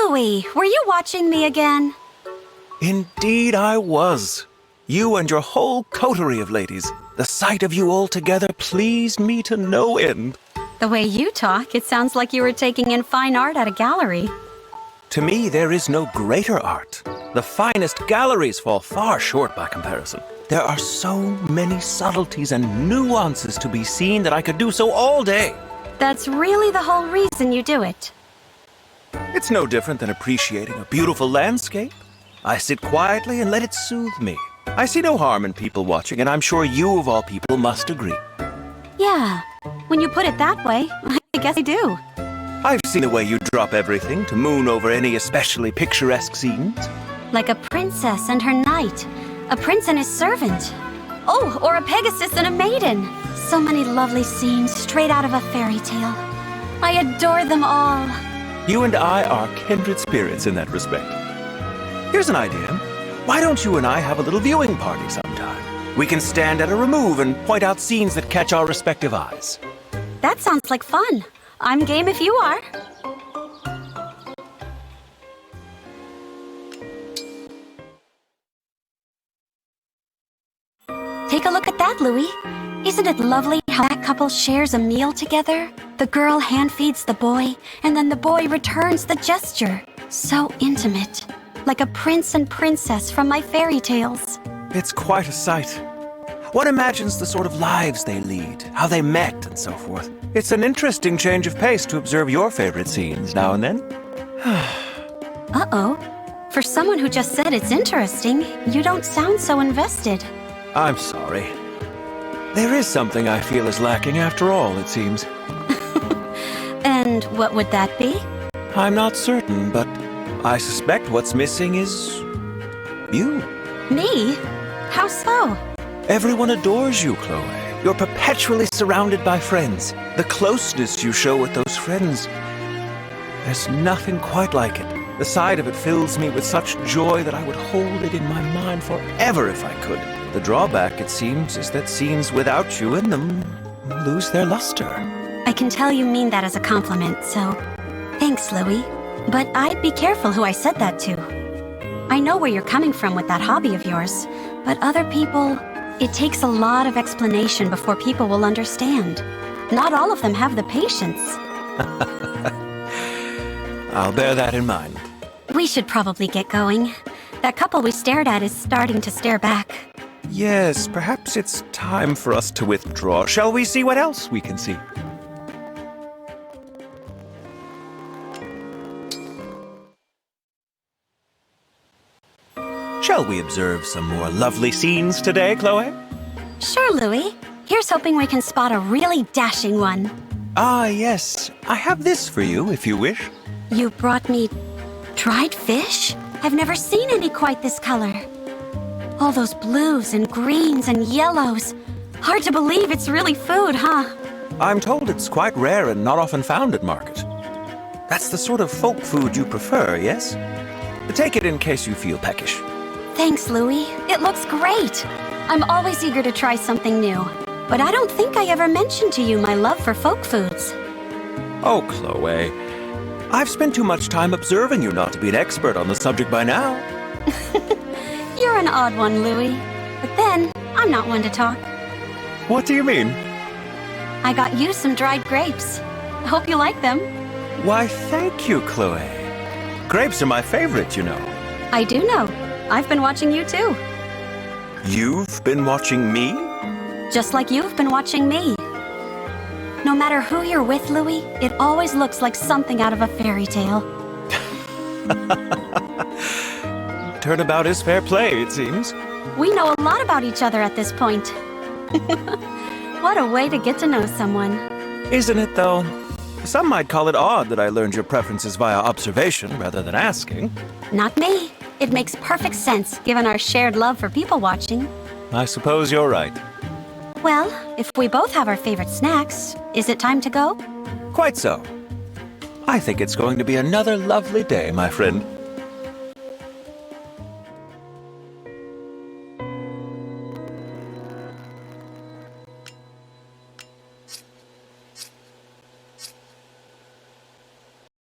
Louis, were you watching me again? Indeed I was. You and your whole coterie of ladies. The sight of you all together pleased me to no end. The way you talk, it sounds like you were taking in fine art at a gallery. To me, there is no greater art. The finest galleries fall far short by comparison. There are so many subtleties and nuances to be seen that I could do so all day. That's really the whole reason you do it. It's no different than appreciating a beautiful landscape. I sit quietly and let it soothe me. I see no harm in people watching, and I'm sure you of all people must agree. Yeah, when you put it that way, I guess I do. I've seen the way you drop everything to moon over any especially picturesque scenes. Like a princess and her knight, a prince and his servant. Oh, or a Pegasus and a maiden. So many lovely scenes straight out of a fairy tale. I adore them all. You and I are kindred spirits in that respect. Here's an idea. Why don't you and I have a little viewing party sometime? We can stand at a remove and point out scenes that catch our respective eyes. That sounds like fun. I'm game if you are. Take a look at that, Louis. Isn't it lovely how that couple shares a meal together? The girl hand feeds the boy, and then the boy returns the gesture. So intimate. Like a prince and princess from my fairy tales. It's quite a sight. One imagines the sort of lives they lead, how they met, and so forth. It's an interesting change of pace to observe your favorite scenes now and then. Uh-oh. For someone who just said it's interesting, you don't sound so invested. I'm sorry. There is something I feel is lacking after all, it seems. And what would that be? I'm not certain, but I suspect what's missing is you. Me? How so? Everyone adores you, Chloe. You're perpetually surrounded by friends. The closeness you show with those friends, there's nothing quite like it. The sight of it fills me with such joy that I would hold it in my mind forever if I could. The drawback, it seems, is that scenes without you in them lose their luster. I can tell you mean that as a compliment, so thanks, Louis. But I'd be careful who I said that to. I know where you're coming from with that hobby of yours, but other people, it takes a lot of explanation before people will understand. Not all of them have the patience. I'll bear that in mind. We should probably get going. That couple we stared at is starting to stare back. Yes, perhaps it's time for us to withdraw. Shall we see what else we can see? Shall we observe some more lovely scenes today, Chloe? Sure, Louis. Here's hoping we can spot a really dashing one. Ah, yes. I have this for you, if you wish. You brought me dried fish? I've never seen any quite this color. All those blues and greens and yellows. Hard to believe it's really food, huh? I'm told it's quite rare and not often found at market. That's the sort of folk food you prefer, yes? Take it in case you feel peckish. Thanks, Louis. It looks great. I'm always eager to try something new. But I don't think I ever mentioned to you my love for folk foods. Oh, Chloe. I've spent too much time observing you not to be an expert on the subject by now. You're an odd one, Louis. But then, I'm not one to talk. What do you mean? I got you some dried grapes. I hope you like them. Why, thank you, Chloe. Grapes are my favorite, you know. I do know. I've been watching you too. You've been watching me? Just like you've been watching me. No matter who you're with, Louis, it always looks like something out of a fairy tale. Turnabout is fair play, it seems. We know a lot about each other at this point. What a way to get to know someone. Isn't it, though? Some might call it odd that I learned your preferences via observation rather than asking. Not me. It makes perfect sense, given our shared love for people watching. I suppose you're right. Well, if we both have our favorite snacks, is it time to go? Quite so. I think it's going to be another lovely day, my friend.